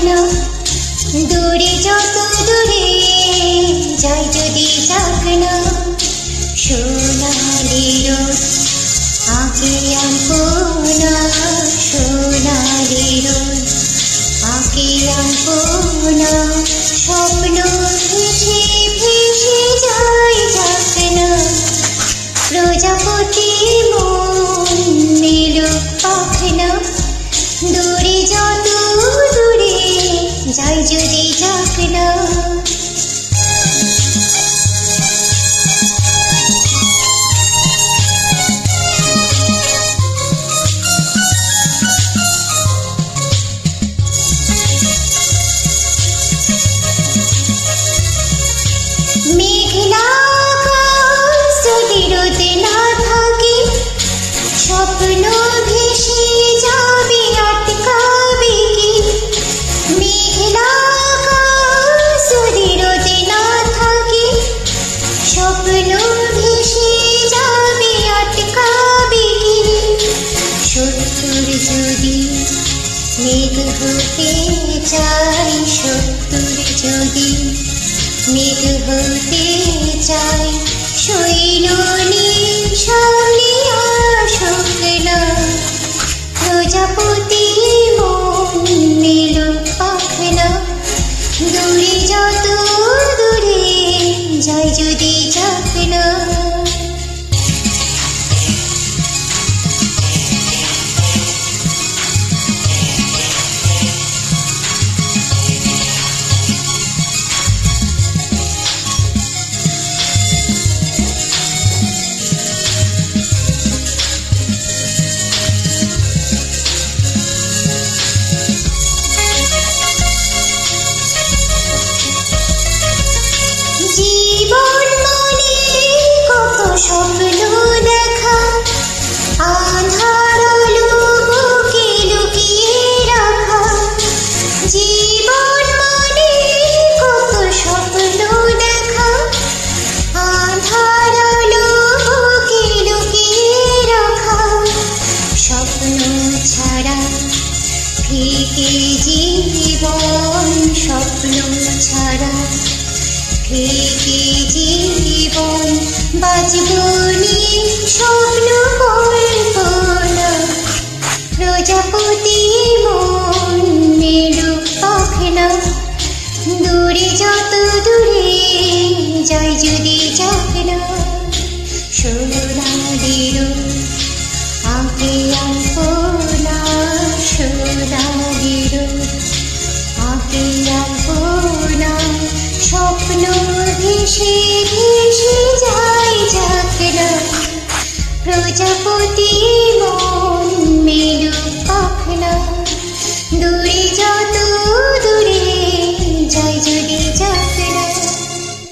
না, দূরে যত দূরে যাই যদি যাক না। সোনালি রোদ আঁকে আলপনা, সোনালি রোদ আঁকে আলপনা, স্বপ্ন ভেসে ভেসে যাই যাক না। প্রজাপতি মন নিল পাখনা, দূরে যত দূরে যাই যদি যাক না। মেঘলা আকাশ যদি রোদে না থাকে, স্বপ্ন ভেসে যাবে আটকাবে কি? মেঘলা আকাশ যদি রোদে না থাকে, স্বপ্ন ভেসে যাবে আটকাবে কি? শত্রুর যদি মেঘ হতে চাই, শত্রুর যদি মেঘ হতে চাই, সৈন্য সামনে আসুক না। প্রজাপতি মন নিল পাখনা, দূরে যত দূরে যাই যদি যাক না। জীবন মানে কত স্বপ্ন দেখা, আঁধার আলো বুকে লুকিয়ে রাখা। জীবন মানে কত স্বপ্ন দেখা, আঁধার আলো বুকে লুকিয়ে রাখা। স্বপ্ন ছাড়া ফিকে জীবন, স্বপ্ন ছাড়া ফিকে জীবন। বাঁচবনি স্বপ্ন কল্পনা, প্রজাপতি মন নিল পাখনা, দূরে যত দূরে যাই যদি যাক না। সোনালি রোদ আঁকে আলপনা, সোনালি রোদ আঁকে আলপনা, স্বপ্ন ভেসে ভেসে যাই যাক না। প্রজাপতি মন